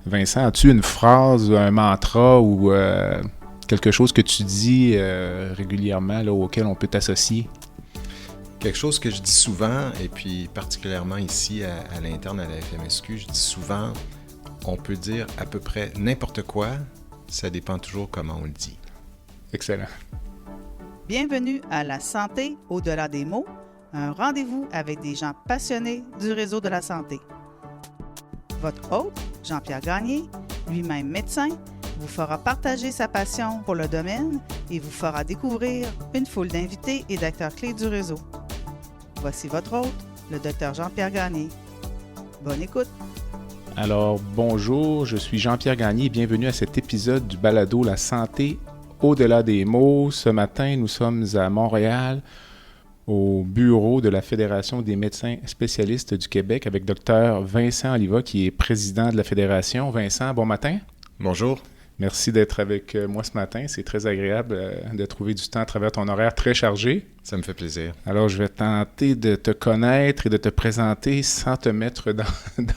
Vincent, as-tu une phrase, un mantra ou quelque chose que tu dis régulièrement là, auquel on peut t'associer? Quelque chose que je dis souvent, et puis particulièrement ici à l'interne à la FMSQ, je dis souvent, on peut dire à peu près n'importe quoi, ça dépend toujours comment on le dit. Excellent. Bienvenue à La santé au-delà des mots, un rendez-vous avec des gens passionnés du réseau de la santé. Votre hôte, Jean-Pierre Gagné, lui-même médecin, vous fera partager sa passion pour le domaine et vous fera découvrir une foule d'invités et d'acteurs clés du réseau. Voici votre hôte, le Dr Jean-Pierre Gagné. Bonne écoute! Alors, bonjour, je suis Jean-Pierre Gagné et bienvenue à cet épisode du balado La santé au-delà des mots. Ce matin, nous sommes à Montréal, au bureau de la Fédération des médecins spécialistes du Québec avec Dr Vincent Oliva, qui est président de la Fédération. Vincent, bon matin. Bonjour. Merci d'être avec moi ce matin. C'est très agréable de trouver du temps à travers ton horaire très chargé. Ça me fait plaisir. Alors, je vais tenter de te connaître et de te présenter sans te mettre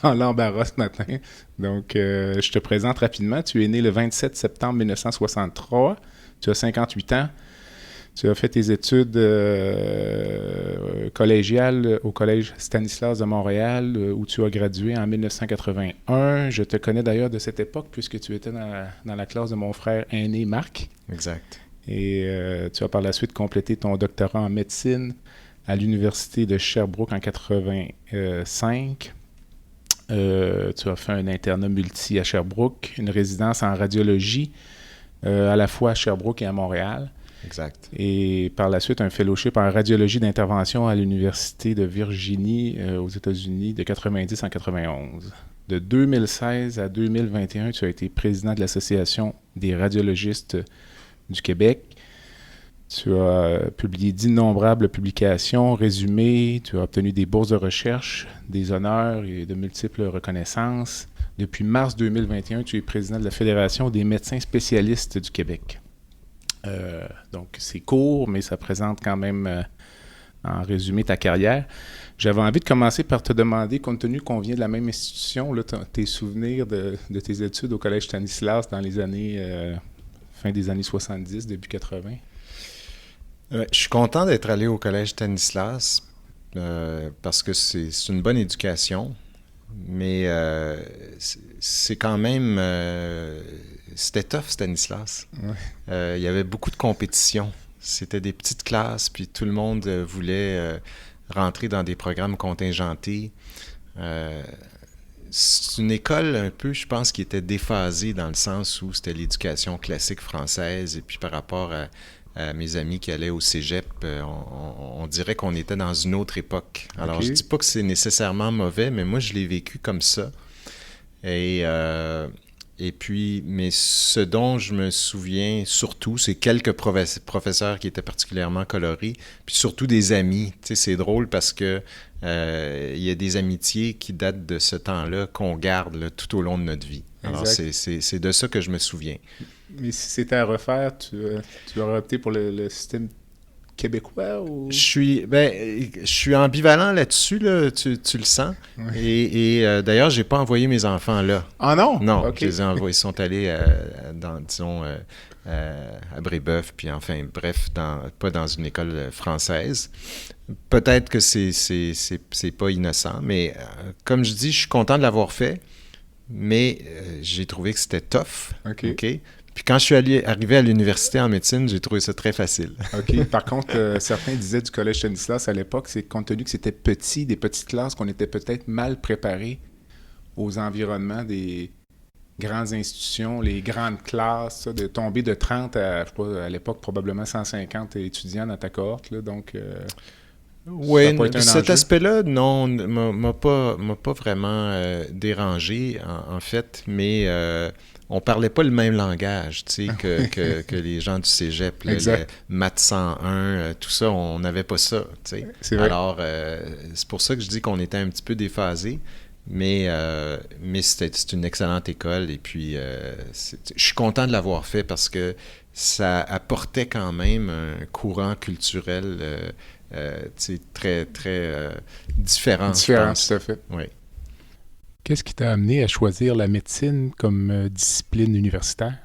dans l'embarras ce matin. Donc, je te présente rapidement. Tu es né le 27 septembre 1963. Tu as 58 ans. Tu as fait tes études collégiales au Collège Stanislas de Montréal, où tu as gradué en 1981. Je te connais d'ailleurs de cette époque, puisque tu étais dans la classe de mon frère aîné, Marc. Exact. Et tu as par la suite complété ton doctorat en médecine à l'Université de Sherbrooke en 1985. Tu as fait un internat multi à Sherbrooke, une résidence en radiologie, à la fois à Sherbrooke et à Montréal. Exact. Et par la suite, un fellowship en radiologie d'intervention à l'Université de Virginie aux États-Unis de 90 en 91. De 2016 à 2021, tu as été président de l'Association des radiologistes du Québec. Tu as publié d'innombrables publications, résumés, tu as obtenu des bourses de recherche, des honneurs et de multiples reconnaissances. Depuis mars 2021, tu es président de la Fédération des médecins spécialistes du Québec. Donc, c'est court, mais ça présente quand même, en résumé, ta carrière. J'avais envie de commencer par te demander, compte tenu qu'on vient de la même institution, là, tes souvenirs de tes études au Collège Stanislas dans les années, fin des années 70, début 80. Je suis content d'être allé au Collège Stanislas parce que c'est une bonne éducation, mais c'est quand même... c'était tough, Stanislas. Ouais. Il y avait beaucoup de compétition. C'était des petites classes, puis tout le monde voulait rentrer dans des programmes contingentés. C'est une école un peu, je pense, qui était déphasée dans le sens où c'était l'éducation classique française, et puis par rapport à mes amis qui allaient au cégep, on dirait qu'on était dans une autre époque. Alors, je dis pas que c'est nécessairement mauvais, mais moi, je l'ai vécu comme ça. Et puis, mais ce dont je me souviens surtout, c'est quelques professeurs qui étaient particulièrement colorés, puis surtout des amis. Tu sais, c'est drôle parce que il y a des amitiés qui datent de ce temps-là qu'on garde là, tout au long de notre vie. Alors, c'est de ça que je me souviens. Mais si c'était à refaire, tu aurais opté pour le système québécois ou... Je suis ambivalent là-dessus, là, tu le sens. Ouais. Et d'ailleurs, j'ai pas envoyé mes enfants là. Ah non? Non, Okay. je les ai envoyés. Ils sont allés à Brébeuf, puis enfin, bref, pas dans une école française. Peut-être que c'est pas innocent, mais comme je dis, je suis content de l'avoir fait, mais j'ai trouvé que c'était tough. OK. Puis quand je suis arrivé à l'université en médecine, j'ai trouvé ça très facile. OK. Par contre, certains disaient du Collège Stanislas à l'époque, c'est compte tenu que c'était petit, des petites classes, qu'on était peut-être mal préparés aux environnements des grandes institutions, les grandes classes, ça, de tomber de 30 à, je sais pas, à l'époque, probablement 150 étudiants dans ta cohorte. Là, donc, oui, cet enjeu. aspect-là, non, m'a pas vraiment dérangé, en fait, mais... on parlait pas le même langage, tu sais, que les gens du cégep, là, le maths 101, tout ça, on n'avait pas ça, tu sais. C'est vrai. Alors, c'est pour ça que je dis qu'on était un petit peu déphasés, mais c'est une excellente école, et puis je suis content de l'avoir fait parce que ça apportait quand même un courant culturel, tu sais, très, très différent, je pense. Tout à fait. Oui. Qu'est-ce qui t'a amené à choisir la médecine comme discipline universitaire?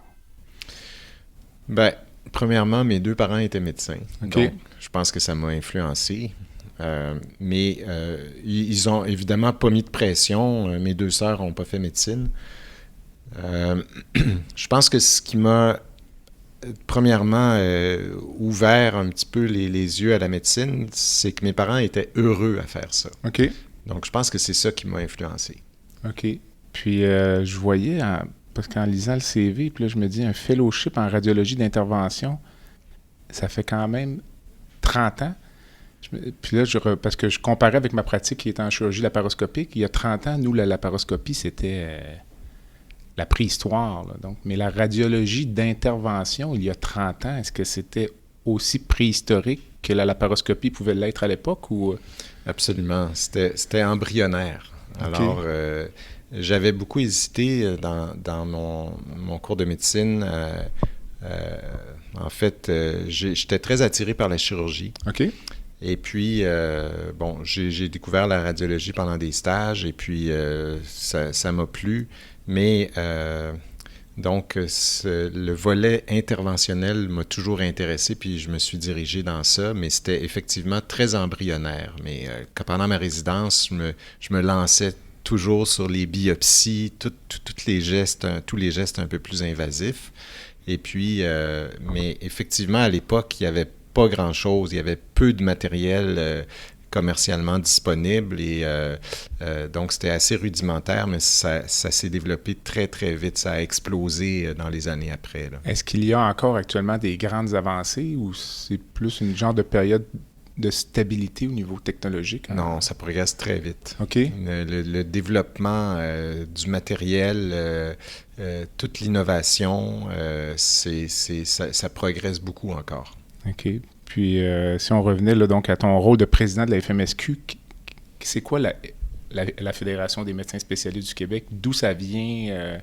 Ben, premièrement, mes 2 parents étaient médecins. OK. Donc, je pense que ça m'a influencé. Mais ils ont évidemment pas mis de pression. Mes 2 sœurs n'ont pas fait médecine. Je pense que ce qui m'a, premièrement, ouvert un petit peu les yeux à la médecine, c'est que mes parents étaient heureux à faire ça. OK. Donc, je pense que c'est ça qui m'a influencé. OK. Puis, je voyais, parce qu'en lisant le CV, puis là, je me dis, un fellowship en radiologie d'intervention, ça fait quand même 30 ans. Puis là, parce que je comparais avec ma pratique qui était en chirurgie laparoscopique, il y a 30 ans, nous, la laparoscopie, c'était la préhistoire. Là, donc. Mais la radiologie d'intervention, il y a 30 ans, est-ce que c'était aussi préhistorique que la laparoscopie pouvait l'être à l'époque? Ou... Absolument. C'était embryonnaire. Alors, okay. J'avais beaucoup hésité dans mon cours de médecine. En fait, j'étais très attiré par la chirurgie. OK. Et puis, j'ai découvert la radiologie pendant des stages et puis ça m'a plu. Mais donc, le volet interventionnel m'a toujours intéressé puis je me suis dirigé dans ça. Mais c'était effectivement très embryonnaire. Mais pendant ma résidence, je me lançais toujours sur les biopsies, tous les gestes un peu plus invasifs. Et puis, mais effectivement, à l'époque, il n'y avait pas grand-chose. Il y avait peu de matériel commercialement disponible et donc c'était assez rudimentaire, mais ça s'est développé très, très vite. Ça a explosé dans les années après. Là. Est-ce qu'il y a encore actuellement des grandes avancées ou c'est plus une genre de période de stabilité au niveau technologique? Hein? Non, ça progresse très vite. OK. Le développement du matériel, toute l'innovation, ça progresse beaucoup encore. OK. Puis, si on revenait là, donc à ton rôle de président de la FMSQ, c'est quoi la Fédération des médecins spécialistes du Québec? D'où ça vient,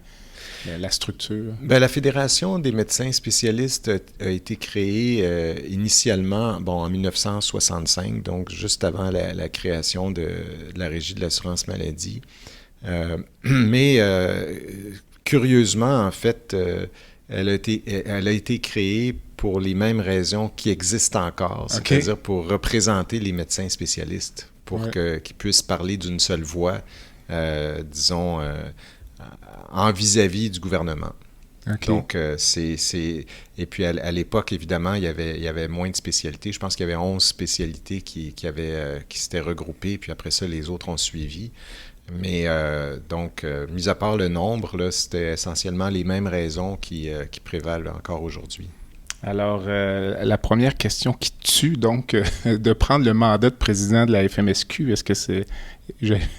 la structure? Bien, la Fédération des médecins spécialistes a été créée initialement en 1965, donc juste avant la création de la Régie de l'assurance maladie. Mais curieusement, en fait, elle a été créée pour les mêmes raisons qui existent encore, c'est-à-dire pour représenter les médecins spécialistes, pour qu'ils puissent parler d'une seule voix, disons, en vis-à-vis du gouvernement. Okay. Donc, et puis à l'époque, évidemment, il y avait moins de spécialités. Je pense qu'il y avait 11 spécialités qui s'étaient regroupées, puis après ça, les autres ont suivi. Mais donc, mis à part le nombre, là, c'était essentiellement les mêmes raisons qui prévalent encore aujourd'hui. Alors, la première question qui tue, donc, de prendre le mandat de président de la FMSQ, est-ce que c'est...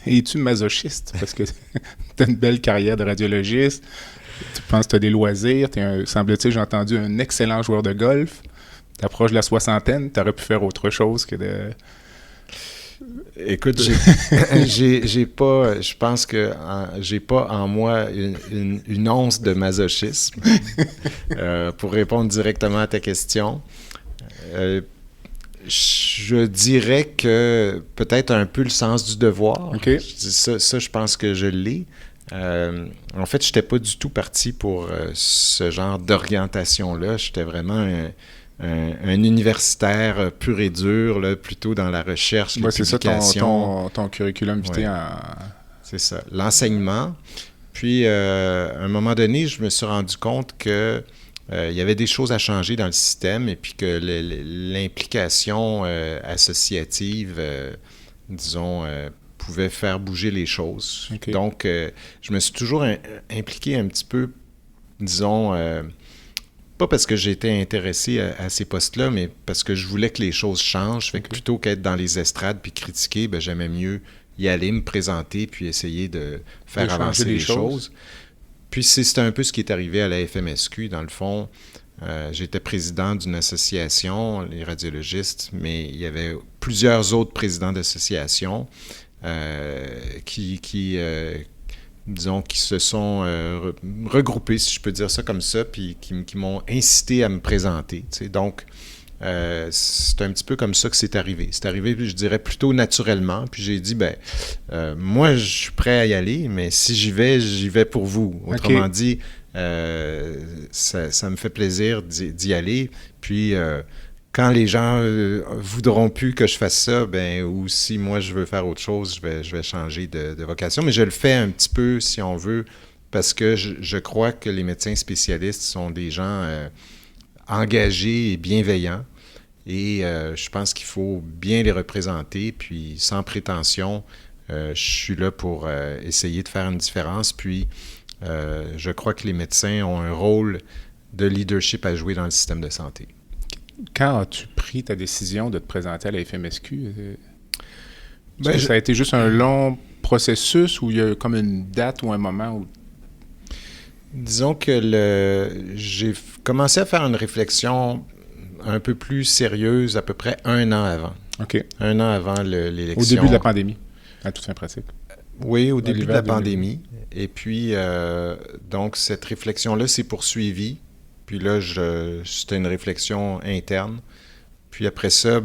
Es-tu masochiste? Parce que tu as une belle carrière de radiologiste, tu penses que tu as des loisirs, semble-t-il, j'ai entendu, un excellent joueur de golf, tu approches de la soixantaine, tu aurais pu faire autre chose que de... Écoute, je pense que j'ai pas en moi une once de masochisme. Pour répondre directement à ta question, je dirais que peut-être un peu le sens du devoir. Okay. Ça, je pense que je l'ai. En fait, je n'étais pas du tout parti pour ce genre d'orientation-là. J'étais vraiment un universitaire pur et dur, là, plutôt dans la recherche, les publications. C'est ça ton curriculum vitae. C'est ça, l'enseignement. Puis, à un moment donné, je me suis rendu compte que il y avait des choses à changer dans le système et puis que l'implication associative, disons, pouvait faire bouger les choses. Okay. Donc, je me suis toujours impliqué un petit peu, disons... pas parce que j'étais intéressé à ces postes-là, mais parce que je voulais que les choses changent. Fait que plutôt qu'être dans les estrades puis critiquer, j'aimais mieux y aller, me présenter puis essayer de faire avancer les choses. Puis c'est un peu ce qui est arrivé à la FMSQ. Dans le fond, j'étais président d'une association, les radiologistes, mais il y avait plusieurs autres présidents d'associations disons, qui se sont regroupés, si je peux dire ça comme ça, puis qui m'ont incité à me présenter. T'sais. Donc, c'est un petit peu comme ça que c'est arrivé. C'est arrivé, je dirais, plutôt naturellement. Puis j'ai dit, moi, je suis prêt à y aller, mais si j'y vais pour vous. Autrement dit, ça me fait plaisir d'y aller. Puis quand les gens voudront plus que je fasse ça, ou si moi je veux faire autre chose, je vais changer de vocation. Mais je le fais un petit peu, si on veut, parce que je crois que les médecins spécialistes sont des gens engagés et bienveillants. Et je pense qu'il faut bien les représenter, puis sans prétention, je suis là pour essayer de faire une différence. Puis je crois que les médecins ont un rôle de leadership à jouer dans le système de santé. Quand as-tu pris ta décision de te présenter à la FMSQ? Ça a été juste un long processus ou il y a comme une date ou un moment où... Disons que j'ai commencé à faire une réflexion un peu plus sérieuse à peu près 1 an avant. OK. 1 an avant l'élection. Au début de la pandémie, à toute fin pratique. Oui, au début de la pandémie. Et puis, donc, cette réflexion-là s'est poursuivie. Puis là, c'était une réflexion interne. Puis après ça,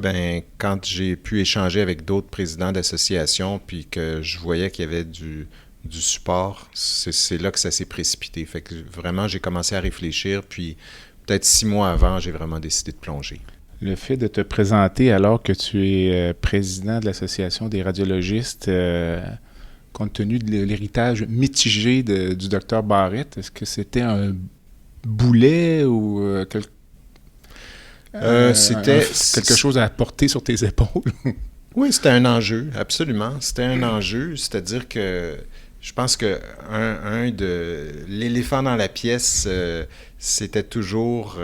quand j'ai pu échanger avec d'autres présidents d'associations, puis que je voyais qu'il y avait du support, c'est là que ça s'est précipité. Fait que vraiment, j'ai commencé à réfléchir, puis peut-être 6 mois avant, j'ai vraiment décidé de plonger. Le fait de te présenter alors que tu es président de l'Association des radiologistes, compte tenu de l'héritage mitigé du docteur Barrett, est-ce que c'était un boulet ou c'était quelque chose à porter sur tes épaules? Oui, c'était un enjeu, absolument. C'était un enjeu, c'est-à-dire que je pense que l'éléphant dans la pièce, c'était toujours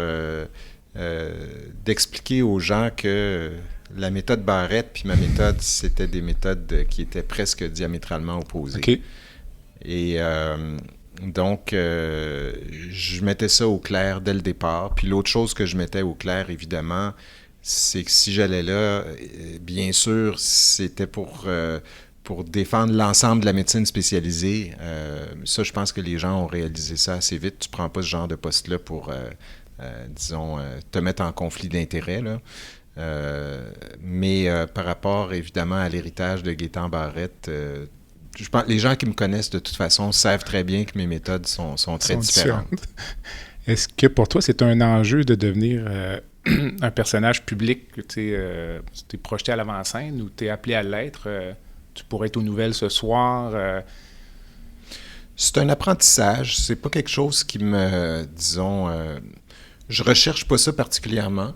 d'expliquer aux gens que la méthode Barrett puis ma méthode, c'était des méthodes qui étaient presque diamétralement opposées. OK. Et donc, je mettais ça au clair dès le départ. Puis l'autre chose que je mettais au clair, évidemment, c'est que si j'allais là, bien sûr, c'était pour défendre l'ensemble de la médecine spécialisée. Ça, je pense que les gens ont réalisé ça assez vite. Tu ne prends pas ce genre de poste-là pour, disons, te mettre en conflit d'intérêts, là. Mais par rapport, évidemment, à l'héritage de Gaétan Barrett, je pense que les gens qui me connaissent de toute façon savent très bien que mes méthodes sont très différentes. Est-ce que pour toi, c'est un enjeu de devenir un personnage public? Tu es projeté à l'avant-scène ou tu es appelé à l'être? Tu pourrais être aux nouvelles ce soir? C'est un apprentissage. C'est pas quelque chose qui me, disons... je recherche pas ça particulièrement.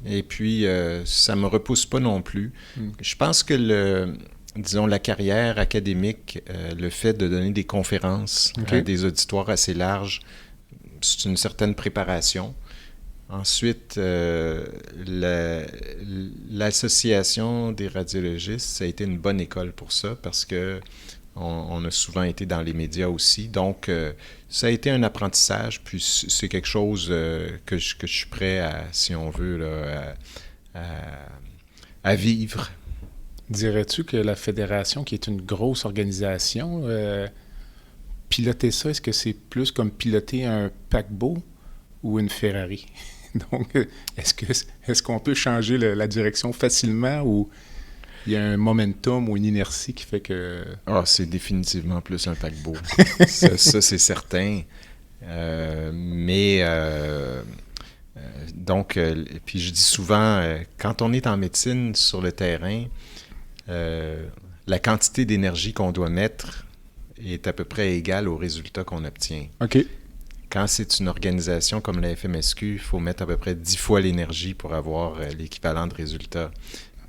Et puis, ça me repousse pas non plus. Je pense que disons, la carrière académique, le fait de donner des conférences à des auditoires assez larges, c'est une certaine préparation. Ensuite, l'Association des radiologistes, ça a été une bonne école pour ça parce que on a souvent été dans les médias aussi. Donc, ça a été un apprentissage, puis c'est quelque chose que je suis prêt à, si on veut, là, à vivre. Dirais-tu que la Fédération, qui est une grosse organisation, piloter ça, est-ce que c'est plus comme piloter un paquebot ou une Ferrari? Donc, est-ce qu'on peut changer la direction facilement ou il y a un momentum ou une inertie qui fait que... C'est définitivement plus un paquebot. ça, c'est certain. Donc, puis je dis souvent, quand on est en médecine sur le terrain, la quantité d'énergie qu'on doit mettre est à peu près égale au résultat qu'on obtient. OK. Quand c'est une organisation comme la FMSQ, il faut mettre à peu près 10 fois l'énergie pour avoir l'équivalent de résultat.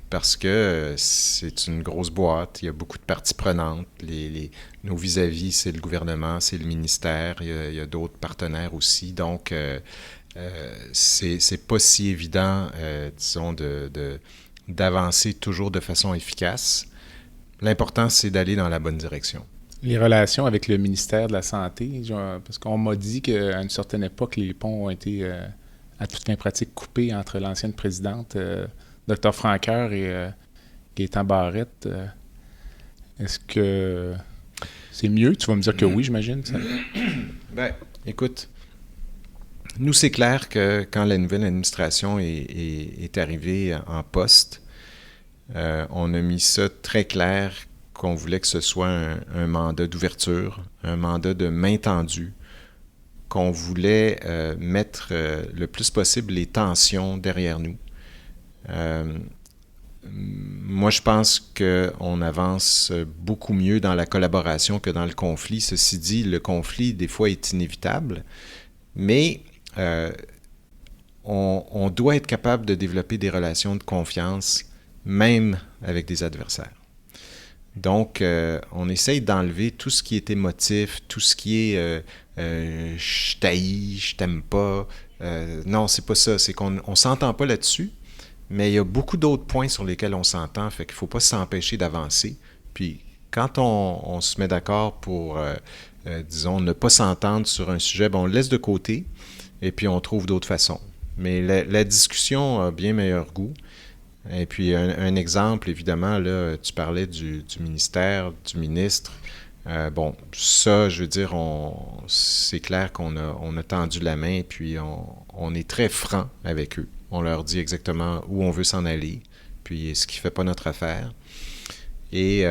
Parce que c'est une grosse boîte, il y a beaucoup de parties prenantes. Nos vis-à-vis, c'est le gouvernement, c'est le ministère, il y a d'autres partenaires aussi. Donc, c'est pas si évident, disons, d'avancer toujours de façon efficace. L'important, c'est d'aller dans la bonne direction. Les relations avec le ministère de la Santé, parce qu'on m'a dit qu'à une certaine époque, les ponts ont été à toute fin pratique coupés entre l'ancienne présidente, Dr Franqueur et Gaétan Barrett. Est-ce que c'est mieux? Tu vas me dire que oui, j'imagine. Ça? Écoute, Nous, c'est clair que quand la nouvelle administration est arrivée en poste, on a mis ça très clair qu'on voulait que ce soit un mandat d'ouverture, un mandat de main tendue, qu'on voulait mettre le plus possible les tensions derrière nous. Moi, je pense qu'on avance beaucoup mieux dans la collaboration que dans le conflit. Ceci dit, le conflit, des fois, est inévitable, mais on doit être capable de développer des relations de confiance, même avec des adversaires. Donc, on essaye d'enlever tout ce qui est émotif, tout ce qui est je t'haïs, je t'aime pas. Non, c'est pas ça. C'est qu'on s'entend pas là-dessus, mais il y a beaucoup d'autres points sur lesquels on s'entend, fait qu'il faut pas s'empêcher d'avancer. Puis, quand on se met d'accord pour, disons, ne pas s'entendre sur un sujet, on le laisse de côté et puis on trouve d'autres façons. Mais la discussion a bien meilleur goût. Et puis, un exemple, évidemment, là, tu parlais du ministère, du ministre. Ça, je veux dire, c'est clair qu'on a tendu la main, puis on est très franc avec eux. On leur dit exactement où on veut s'en aller, puis ce qui ne fait pas notre affaire. Et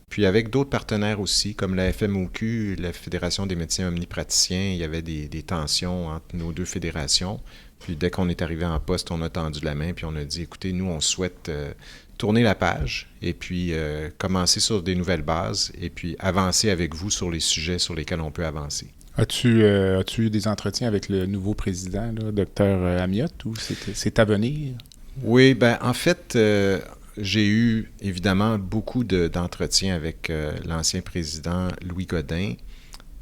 puis avec d'autres partenaires aussi, comme la FMOQ, la Fédération des médecins omnipraticiens, il y avait des tensions entre nos deux fédérations. Puis dès qu'on est arrivé en poste, on a tendu la main, puis on a dit, écoutez, nous, on souhaite tourner la page et puis commencer sur des nouvelles bases et puis avancer avec vous sur les sujets sur lesquels on peut avancer. As-tu eu des entretiens avec le nouveau président, là, Dr Amiotte, ou c'est à venir? Oui, en fait, j'ai eu évidemment beaucoup d'entretiens avec l'ancien président Louis Godin.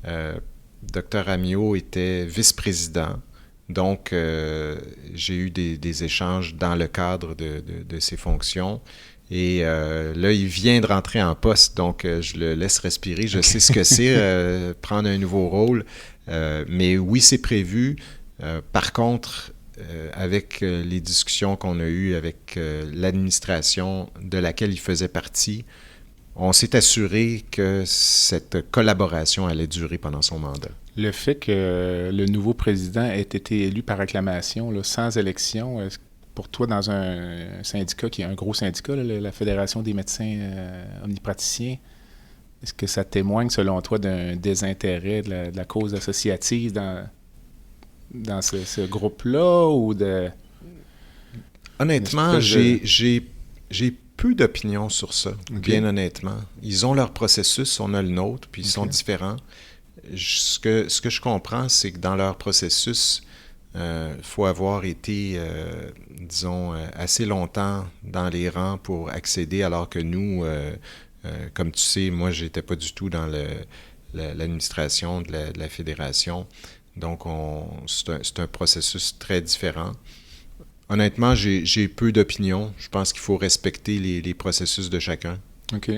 Dr Amiot était vice-président. Donc, j'ai eu des échanges dans le cadre de ses fonctions. Et là, il vient de rentrer en poste, donc je le laisse respirer. Je sais ce que c'est, prendre un nouveau rôle. Mais oui, c'est prévu. Par contre, avec les discussions qu'on a eues avec l'administration de laquelle il faisait partie, on s'est assuré que cette collaboration allait durer pendant son mandat. Le fait que le nouveau président ait été élu par acclamation, là, sans élection, pour toi, dans un syndicat qui est un gros syndicat, là, la Fédération des médecins omnipraticiens, est-ce que ça témoigne, selon toi, d'un désintérêt de la cause associative dans ce groupe-là, ou de... Honnêtement, j'ai peu d'opinion sur ça, bien honnêtement. Ils ont leur processus, on a le nôtre, puis ils sont différents. Ce que je comprends, c'est que dans leur processus, il faut avoir été, disons, assez longtemps dans les rangs pour accéder, alors que nous, comme tu sais, moi, j'étais pas du tout dans l'administration de la fédération. Donc, c'est un processus très différent. Honnêtement, j'ai peu d'opinion. Je pense qu'il faut respecter les processus de chacun. OK.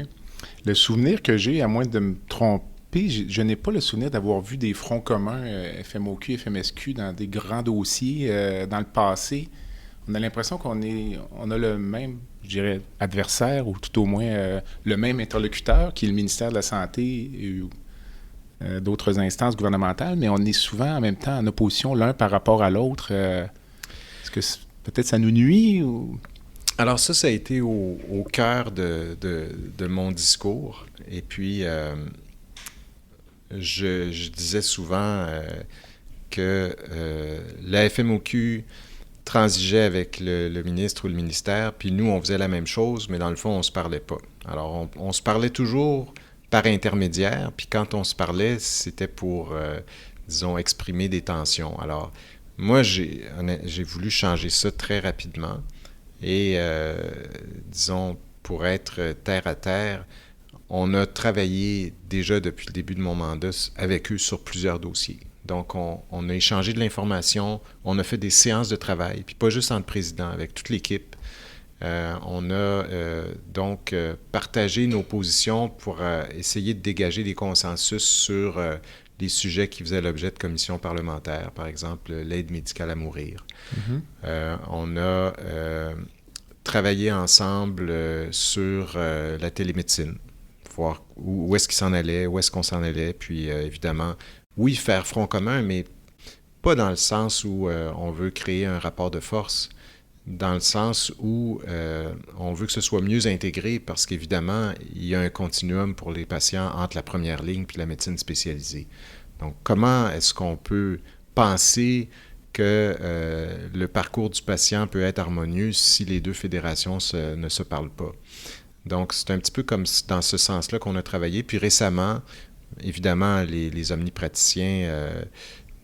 Le souvenir que j'ai, à moins de me tromper, je n'ai pas le souvenir d'avoir vu des fronts communs FMOQ, FMSQ dans des grands dossiers dans le passé. On a l'impression qu'on a le même, je dirais, adversaire, ou tout au moins le même interlocuteur, qui est le ministère de la Santé et d'autres instances gouvernementales, mais on est souvent en même temps en opposition l'un par rapport à l'autre. Est-ce que peut-être ça nous nuit? Ou... Alors ça a été au cœur de mon discours. Et puis... Je disais souvent que la FMOQ transigeait avec le ministre ou le ministère, puis nous, on faisait la même chose, mais dans le fond, on ne se parlait pas. Alors, on se parlait toujours par intermédiaire, puis quand on se parlait, c'était pour, disons, exprimer des tensions. Alors, moi, j'ai voulu changer ça très rapidement, et, disons, pour être terre à terre, on a travaillé déjà depuis le début de mon mandat avec eux sur plusieurs dossiers. Donc, on a échangé de l'information, on a fait des séances de travail, puis pas juste entre présidents, avec toute l'équipe. On a donc partagé nos positions pour essayer de dégager des consensus sur les sujets qui faisaient l'objet de commissions parlementaires, par exemple l'aide médicale à mourir. Mm-hmm. On a travaillé ensemble sur la télémédecine. Voir où est-ce qu'il s'en allait, où est-ce qu'on s'en allait, puis évidemment, oui, faire front commun, mais pas dans le sens où on veut créer un rapport de force, dans le sens où on veut que ce soit mieux intégré parce qu'évidemment, il y a un continuum pour les patients entre la première ligne puis la médecine spécialisée. Donc, comment est-ce qu'on peut penser que le parcours du patient peut être harmonieux si les deux fédérations ne se parlent pas? Donc, c'est un petit peu comme dans ce sens-là qu'on a travaillé. Puis récemment, évidemment, les omnipraticiens,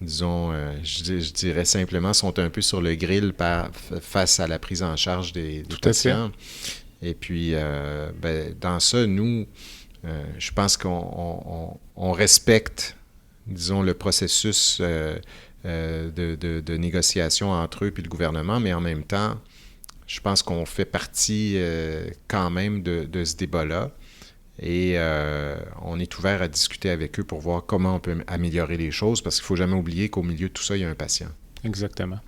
disons, je dirais simplement, sont un peu sur le grill face à la prise en charge des patients. Et puis, dans ça, nous, je pense qu'on respecte, disons, le processus de négociation entre eux et le gouvernement, mais en même temps, je pense qu'on fait partie quand même de ce débat-là. Et on est ouvert à discuter avec eux pour voir comment on peut améliorer les choses, parce qu'il ne faut jamais oublier qu'au milieu de tout ça, il y a un patient. Exactement.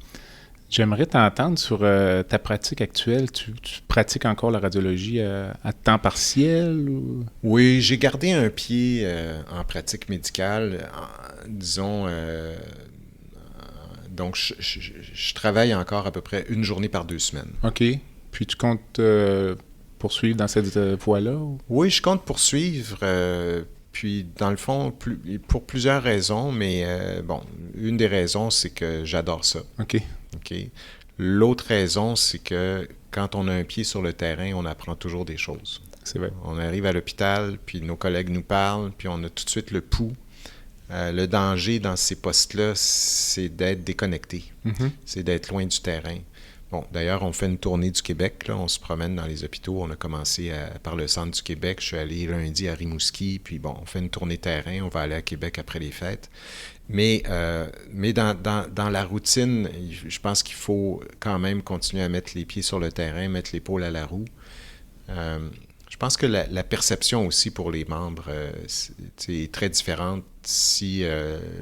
J'aimerais t'entendre sur ta pratique actuelle. Tu pratiques encore la radiologie à temps partiel? Ou... Oui, j'ai gardé un pied en pratique médicale, disons... donc, je travaille encore à peu près une journée par 2 semaines. OK. Puis tu comptes... poursuivre dans cette voie-là? Ou? Oui, je compte poursuivre. Puis, dans le fond, pour plusieurs raisons, mais une des raisons, c'est que j'adore ça. OK. L'autre raison, c'est que quand on a un pied sur le terrain, on apprend toujours des choses. C'est vrai. On arrive à l'hôpital, puis nos collègues nous parlent, puis on a tout de suite le pouls. Le danger dans ces postes-là, c'est d'être déconnecté. Mm-hmm. C'est d'être loin du terrain. Bon, d'ailleurs, on fait une tournée du Québec, là. On se promène dans les hôpitaux. On a commencé par le centre du Québec. Je suis allé lundi à Rimouski, puis bon, on fait une tournée terrain. On va aller à Québec après les fêtes. Mais dans la routine, je pense qu'il faut quand même continuer à mettre les pieds sur le terrain, mettre l'épaule à la roue. Je pense que la perception aussi pour les membres est très différente si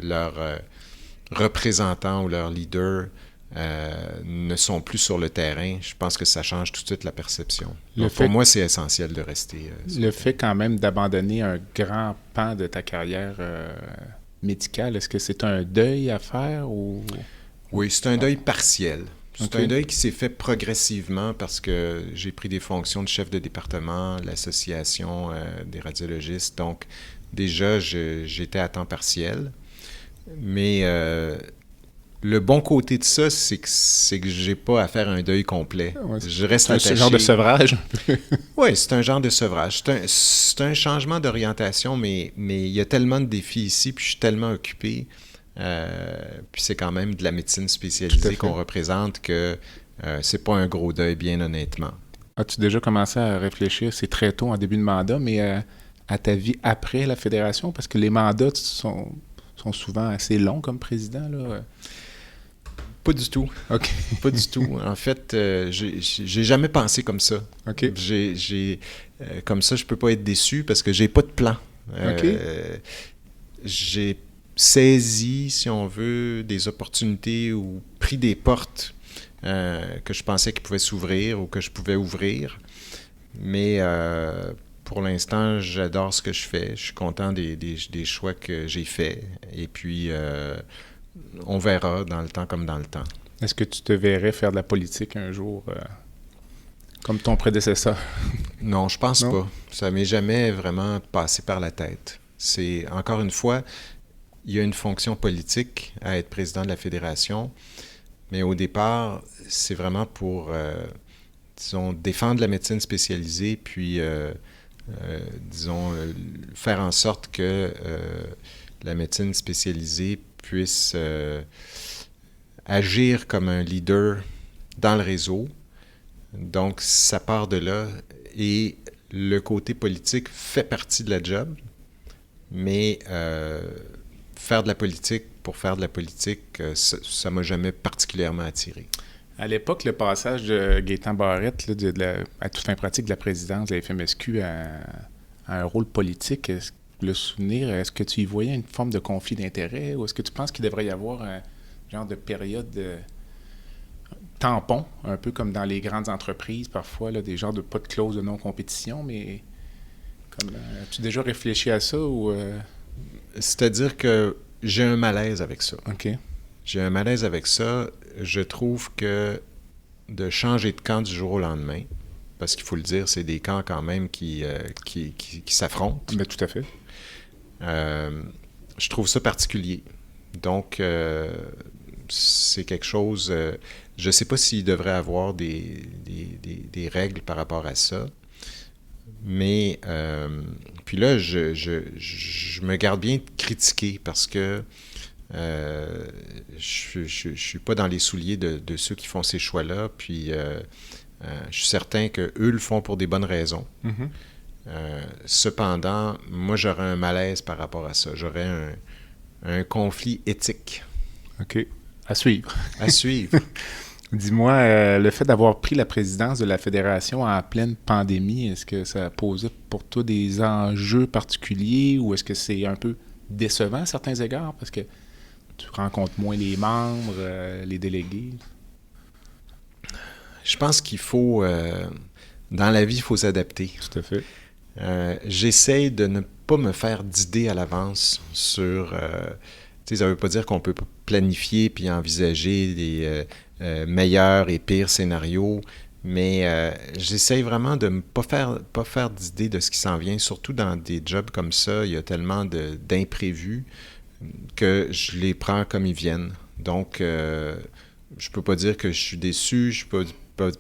leurs représentants ou leurs leaders ne sont plus sur le terrain. Je pense que ça change tout de suite la perception. Pour moi, c'est essentiel de rester. Le fait quand même d'abandonner un grand pan de ta carrière médicale, est-ce que c'est un deuil à faire ou... Oui, c'est un deuil partiel. C'est un deuil qui s'est fait progressivement parce que j'ai pris des fonctions de chef de département, l'association des radiologistes. Donc, déjà, j'étais à temps partiel. Mais le bon côté de ça, c'est que j'ai pas à faire un deuil complet. Ouais, je reste attaché. C'est un genre de sevrage. Oui, c'est un genre de sevrage. C'est un changement d'orientation, mais il y a tellement de défis ici, puis je suis tellement occupé. Puis c'est quand même de la médecine spécialisée qu'on représente que c'est pas un gros deuil, bien honnêtement. As-tu déjà commencé à réfléchir, c'est très tôt en début de mandat, mais à ta vie après la fédération? Parce que les mandats sont souvent assez longs comme président, là. Pas du tout. OK. Pas du tout. En fait, j'ai jamais pensé comme ça. OK. Comme ça, je peux pas être déçu parce que j'ai pas de plan. OK. J'ai saisi, si on veut, des opportunités ou pris des portes que je pensais qu'ils pouvaient s'ouvrir ou que je pouvais ouvrir. Mais pour l'instant, j'adore ce que je fais. Je suis content des choix que j'ai faits. Et puis, on verra dans le temps comme dans le temps. Est-ce que tu te verrais faire de la politique un jour, comme ton prédécesseur? Non, je pense pas. Ça m'est jamais vraiment passé par la tête. C'est, encore une fois, il y a une fonction politique à être président de la fédération, mais au départ, c'est vraiment pour, disons, défendre la médecine spécialisée, puis, disons, faire en sorte que la médecine spécialisée puisse agir comme un leader dans le réseau. Donc, ça part de là, et le côté politique fait partie de la job, mais faire de la politique pour faire de la politique, ça ne m'a jamais particulièrement attiré. À l'époque, le passage de Gaétan Barrette à toute fin pratique de la présidence de la FMSQ à un rôle politique, est-ce que tu y voyais une forme de conflit d'intérêts ou est-ce que tu penses qu'il devrait y avoir un genre de période de tampon, un peu comme dans les grandes entreprises parfois, là, des genres de pas de clause de non-compétition, mais as-tu déjà réfléchi à ça ou... C'est-à-dire que j'ai un malaise avec ça. OK. J'ai un malaise avec ça. Je trouve que de changer de camp du jour au lendemain, parce qu'il faut le dire, c'est des camps quand même qui s'affrontent. Mais tout à fait. Je trouve ça particulier. Donc, c'est quelque chose... je ne sais pas s'il devrait avoir des règles par rapport à ça. Mais, puis là, je me garde bien de critiquer parce que je ne suis pas dans les souliers de ceux qui font ces choix-là. Puis, je suis certain qu'eux le font pour des bonnes raisons. Mm-hmm. Cependant, moi, j'aurais un malaise par rapport à ça. J'aurais un conflit éthique. OK. À suivre. À suivre. Dis-moi, le fait d'avoir pris la présidence de la Fédération en pleine pandémie, est-ce que ça a posé pour toi des enjeux particuliers ou est-ce que c'est un peu décevant à certains égards parce que tu rencontres moins les membres, les délégués? Je pense qu'il faut... dans la vie, il faut s'adapter. Tout à fait. J'essaie de ne pas me faire d'idées à l'avance sur... ça ne veut pas dire qu'on peut planifier puis envisager des meilleurs et pires scénarios, mais j'essaie vraiment de ne pas faire d'idées de ce qui s'en vient, surtout dans des jobs comme ça. Il y a tellement d'imprévus que je les prends comme ils viennent. Donc, je ne peux pas dire que je suis déçu, je ne peux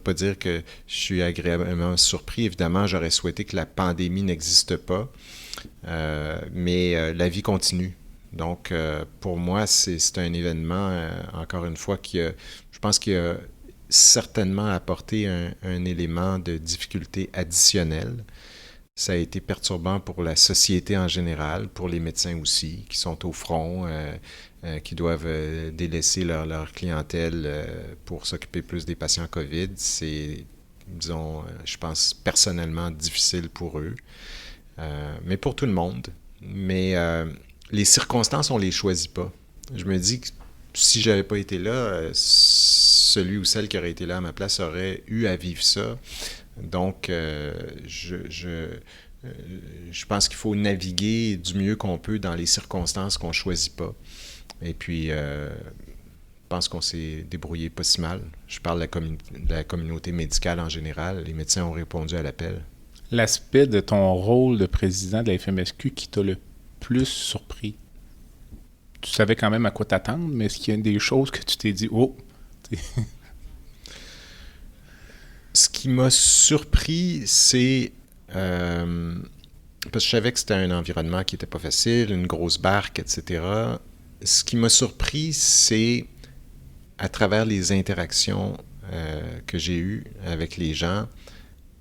pas dire que je suis agréablement surpris. Évidemment, j'aurais souhaité que la pandémie n'existe pas, mais la vie continue. Donc, pour moi, c'est un événement, encore une fois, je pense qu'il a certainement apporté un élément de difficulté additionnelle. Ça a été perturbant pour la société en général, pour les médecins aussi, qui sont au front, qui doivent délaisser leur clientèle pour s'occuper plus des patients COVID. C'est, disons, je pense, personnellement difficile pour eux, mais pour tout le monde. Mais... les circonstances, on ne les choisit pas. Je me dis que si je n'avais pas été là, celui ou celle qui aurait été là à ma place aurait eu à vivre ça. Donc, je pense qu'il faut naviguer du mieux qu'on peut dans les circonstances qu'on ne choisit pas. Et puis, je pense qu'on s'est débrouillé pas si mal. Je parle de la communauté médicale en général. Les médecins ont répondu à l'appel. L'aspect de ton rôle de président de la FMSQ qui t'a le plus surpris? Tu savais quand même à quoi t'attendre, mais est-ce qu'il y a des choses que tu t'es dit « Oh! » Ce qui m'a surpris, c'est... parce que je savais que c'était un environnement qui n'était pas facile, une grosse barque, etc. Ce qui m'a surpris, c'est à travers les interactions que j'ai eues avec les gens,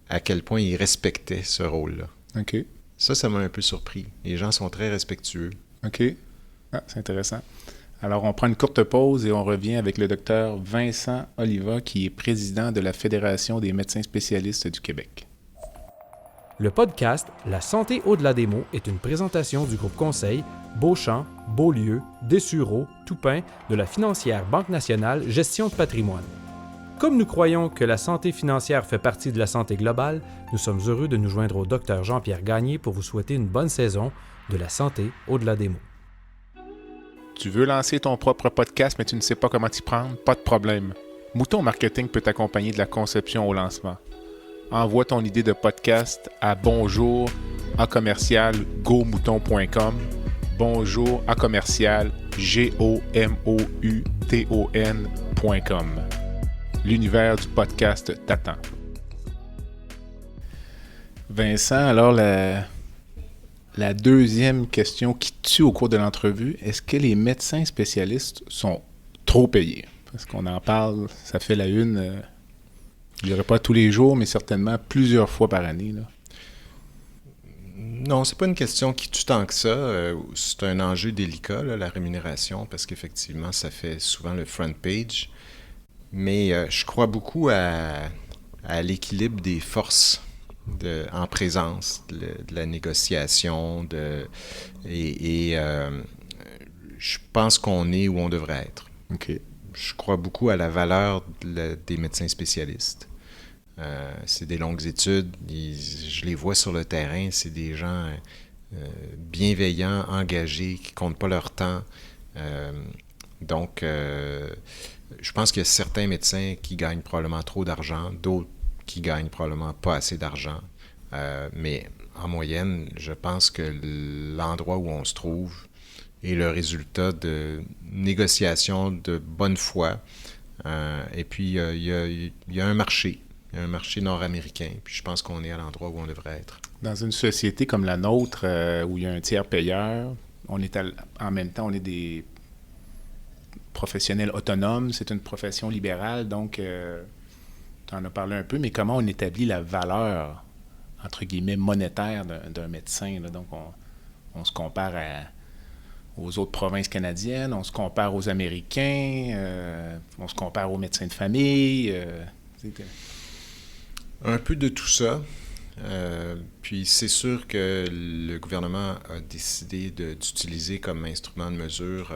à quel point ils respectaient ce rôle-là. OK. Ça m'a un peu surpris. Les gens sont très respectueux. OK. Ah, c'est intéressant. Alors, on prend une courte pause et on revient avec le docteur Vincent Oliva, qui est président de la Fédération des médecins spécialistes du Québec. Le podcast La santé au-delà des mots est une présentation du groupe conseil Beauchamp, Beaulieu, Dessureau, Toupin de la financière Banque nationale Gestion de patrimoine. Comme nous croyons que la santé financière fait partie de la santé globale, nous sommes heureux de nous joindre au Dr Jean-Pierre Gagné pour vous souhaiter une bonne saison de la santé au-delà des mots. Tu veux lancer ton propre podcast, mais tu ne sais pas comment t'y prendre? Pas de problème. Mouton Marketing peut t'accompagner de la conception au lancement. Envoie ton idée de podcast à bonjour@gomouton.com, bonjour@gomouton.com. L'univers du podcast t'attend. Vincent, alors la deuxième question qui tue au cours de l'entrevue, est-ce que les médecins spécialistes sont trop payés? Parce qu'on en parle, ça fait la une, je dirais pas tous les jours, mais certainement plusieurs fois par année, là. Non, c'est pas une question qui tue tant que ça. C'est un enjeu délicat, là, la rémunération, parce qu'effectivement, ça fait souvent le front page. Mais je crois beaucoup à l'équilibre des forces en présence, de la négociation, et je pense qu'on est où on devrait être. OK. Je crois beaucoup à la valeur des médecins spécialistes. C'est des longues études, je les vois sur le terrain, c'est des gens bienveillants, engagés, qui ne comptent pas leur temps. Donc, je pense qu'il y a certains médecins qui gagnent probablement trop d'argent, d'autres qui gagnent probablement pas assez d'argent. Mais en moyenne, je pense que l'endroit où on se trouve est le résultat de négociations de bonne foi. Et puis, il y a un marché. Il y a un marché nord-américain. Puis je pense qu'on est à l'endroit où on devrait être. Dans une société comme la nôtre, où il y a un tiers payeur, en même temps, on est des professionnels autonomes. C'est une profession libérale, donc tu en as parlé un peu, mais comment on établit la valeur, entre guillemets, monétaire d'un médecin, là? Donc, on se compare aux autres provinces canadiennes, on se compare aux Américains, on se compare aux médecins de famille. Un peu de tout ça. Puis c'est sûr que le gouvernement a décidé d'utiliser comme instrument de mesure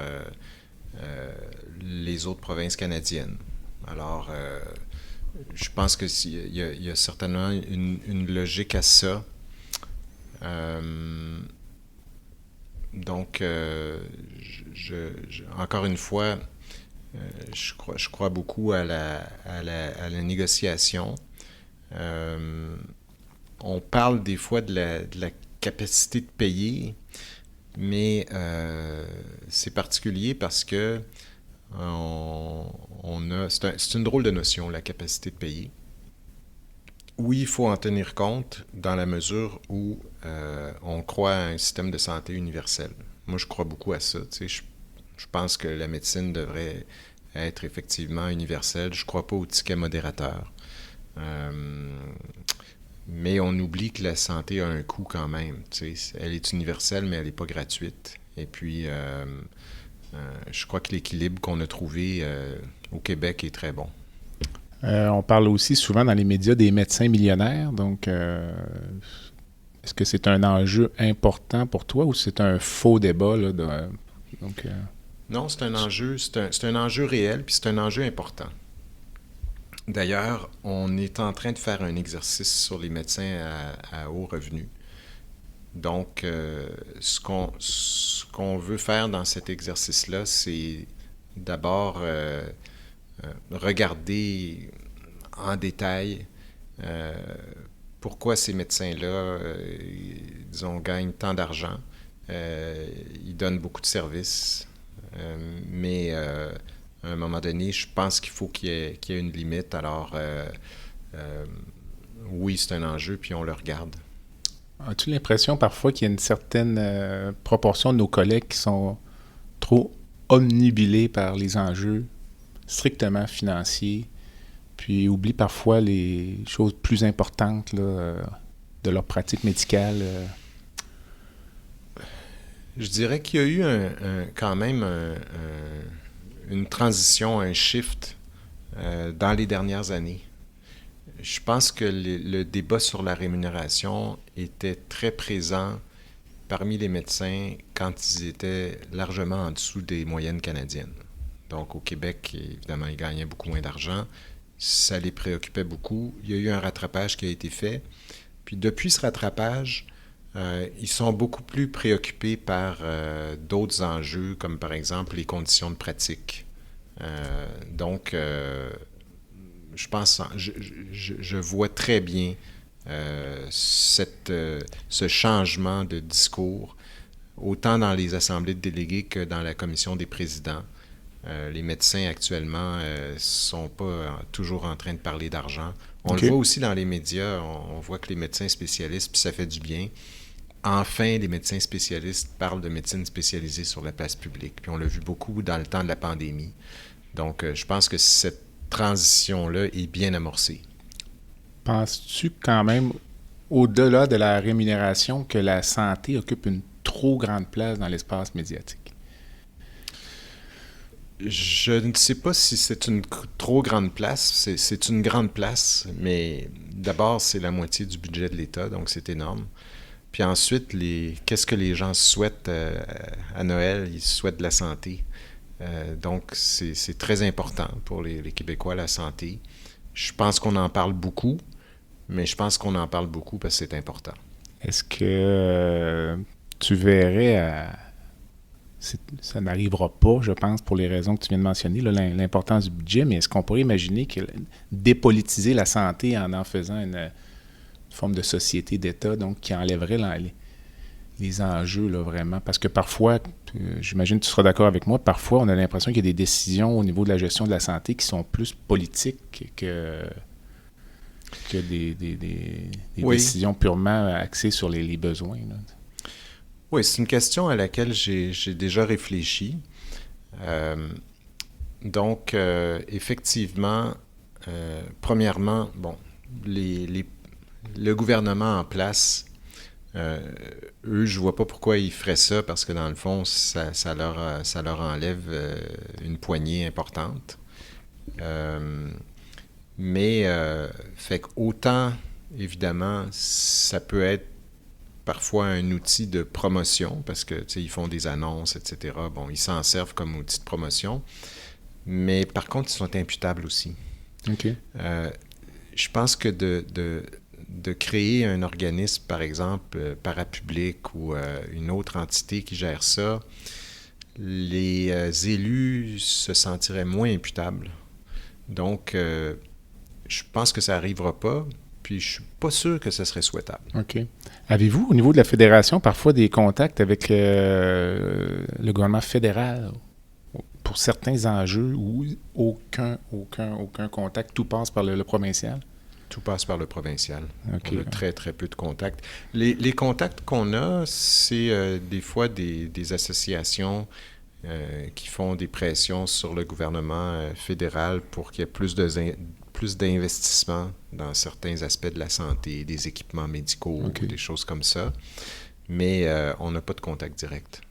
les autres provinces canadiennes. Alors, je pense qu'il y a certainement une logique à ça. Donc, encore une fois, je crois beaucoup à la négociation. On parle des fois de la capacité de payer, mais c'est particulier parce que c'est une drôle de notion, la capacité de payer. Oui, il faut en tenir compte dans la mesure où on croit à un système de santé universel. Moi, je crois beaucoup à ça. Tu sais, je pense que la médecine devrait être effectivement universelle. Je ne crois pas au ticket modérateur. Mais on oublie que la santé a un coût quand même. Tu sais. Elle est universelle, mais elle n'est pas gratuite. Et puis, je crois que l'équilibre qu'on a trouvé au Québec est très bon. On parle aussi souvent dans les médias des médecins millionnaires. Donc, est-ce que c'est un enjeu important pour toi ou c'est un faux débat, là, Non, c'est un enjeu réel, puis c'est un enjeu important. D'ailleurs, on est en train de faire un exercice sur les médecins à haut revenu. Donc, ce qu'on veut faire dans cet exercice-là, c'est d'abord regarder en détail pourquoi ces médecins-là, disons, gagnent tant d'argent. Ils donnent beaucoup de services, mais à un moment donné, je pense qu'il faut qu'il y ait une limite. Alors, oui, c'est un enjeu, puis on le regarde. As-tu l'impression parfois qu'il y a une certaine proportion de nos collègues qui sont trop omnubilés par les enjeux strictement financiers, puis oublient parfois les choses plus importantes là, de leur pratique médicale? Je dirais qu'il y a eu quand même une transition, un shift dans les dernières années. Je pense que le débat sur la rémunération était très présent parmi les médecins quand ils étaient largement en dessous des moyennes canadiennes. Donc au Québec, évidemment, ils gagnaient beaucoup moins d'argent. Ça les préoccupait beaucoup. Il y a eu un rattrapage qui a été fait. Puis depuis ce rattrapage, ils sont beaucoup plus préoccupés par d'autres enjeux, comme par exemple les conditions de pratique. Donc, je pense, je vois très bien ce changement de discours, autant dans les assemblées de délégués que dans la commission des présidents. Les médecins actuellement ne sont pas toujours en train de parler d'argent. On le voit aussi dans les médias, on voit que les médecins spécialistes, puis ça fait du bien. Enfin, les médecins spécialistes parlent de médecine spécialisée sur la place publique. Puis on l'a vu beaucoup dans le temps de la pandémie. Donc, je pense que cette transition-là est bien amorcée. Penses-tu quand même, au-delà de la rémunération, que la santé occupe une trop grande place dans l'espace médiatique? Je ne sais pas si c'est une trop grande place. C'est une grande place, mais d'abord, c'est la moitié du budget de l'État, donc c'est énorme. Puis ensuite, qu'est-ce que les gens souhaitent à Noël? Ils souhaitent de la santé. Donc, c'est très important pour les Québécois, la santé. Je pense qu'on en parle beaucoup, mais je pense qu'on en parle beaucoup parce que c'est important. Est-ce que tu verrais ça n'arrivera pas, je pense, pour les raisons que tu viens de mentionner, là, l'importance du budget, mais est-ce qu'on pourrait imaginer que dépolitiser la santé en faisant une forme de société d'État, donc qui enlèverait les enjeux, là, vraiment? Parce que parfois, j'imagine que tu seras d'accord avec moi, parfois on a l'impression qu'il y a des décisions au niveau de la gestion de la santé qui sont plus politiques que des décisions purement axées sur les besoins, là. Oui, c'est une question à laquelle j'ai déjà réfléchi. Donc, effectivement, premièrement, bon, le gouvernement en place, eux, je vois pas pourquoi ils feraient ça, parce que dans le fond, ça leur enlève une poignée importante. Mais, fait qu'autant, évidemment, ça peut être parfois un outil de promotion, parce que, tu sais, ils font des annonces, etc. Bon, ils s'en servent comme outil de promotion, mais par contre, ils sont imputables aussi. OK. Je pense que de créer un organisme, par exemple, parapublic ou une autre entité qui gère ça, les élus se sentiraient moins imputables. Donc, je pense que ça n'arrivera pas, puis je suis pas sûr que ce serait souhaitable. OK. Avez-vous, au niveau de la fédération, parfois des contacts avec le gouvernement fédéral pour certains enjeux ou aucun contact, tout passe par le provincial? Tout passe par le provincial. Okay. On a très, très peu de contacts. Les contacts qu'on a, c'est des fois des associations qui font des pressions sur le gouvernement fédéral pour qu'il y ait plus d'investissement dans certains aspects de la santé, des équipements médicaux, Okay. des choses comme ça. Mais on n'a pas de contact direct.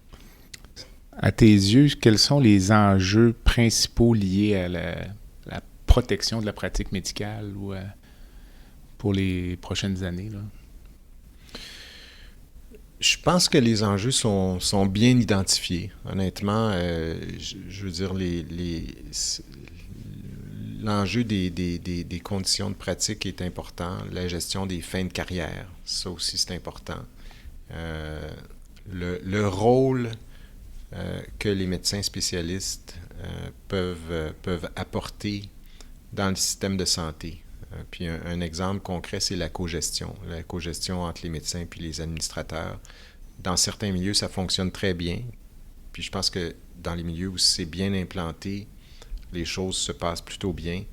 À tes yeux, quels sont les enjeux principaux liés à la protection de la pratique médicale ou pour les prochaines années, là? Je pense que les enjeux sont bien identifiés. Honnêtement, je veux dire, l'enjeu des conditions de pratique est important. La gestion des fins de carrière, ça aussi, c'est important. Le rôle que les médecins spécialistes peuvent apporter dans le système de santé. Puis un exemple concret, c'est la cogestion. La cogestion entre les médecins puis les administrateurs. Dans certains milieux, ça fonctionne très bien. Puis je pense que dans les milieux où c'est bien implanté, les choses se passent plutôt bien.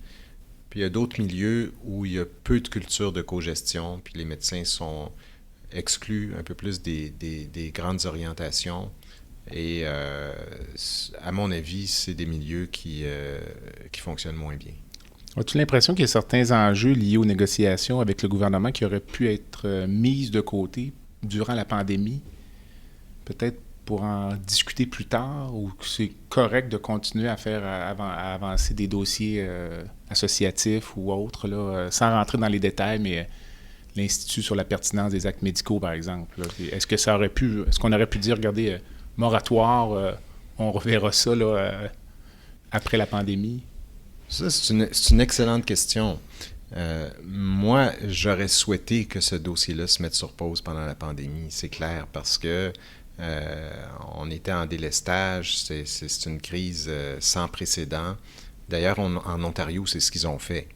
Puis il y a d'autres milieux où il y a peu de culture de cogestion, puis les médecins sont exclus un peu plus des grandes orientations. Et à mon avis, c'est des milieux qui fonctionnent moins bien. As-tu l'impression qu'il y a certains enjeux liés aux négociations avec le gouvernement qui auraient pu être mis de côté durant la pandémie, peut-être pour en discuter plus tard, ou que c'est correct de continuer à faire à avancer des dossiers associatifs ou autres, là, sans rentrer dans les détails, mais l'Institut sur la pertinence des actes médicaux, par exemple, là. Est-ce qu'on aurait pu dire, regardez, moratoire, on reverra ça là, après la pandémie? Ça, c'est une excellente question. Moi, j'aurais souhaité que ce dossier-là se mette sur pause pendant la pandémie, c'est clair, parce que on était en délestage, c'est une crise sans précédent. D'ailleurs, en Ontario, c'est ce qu'ils ont fait.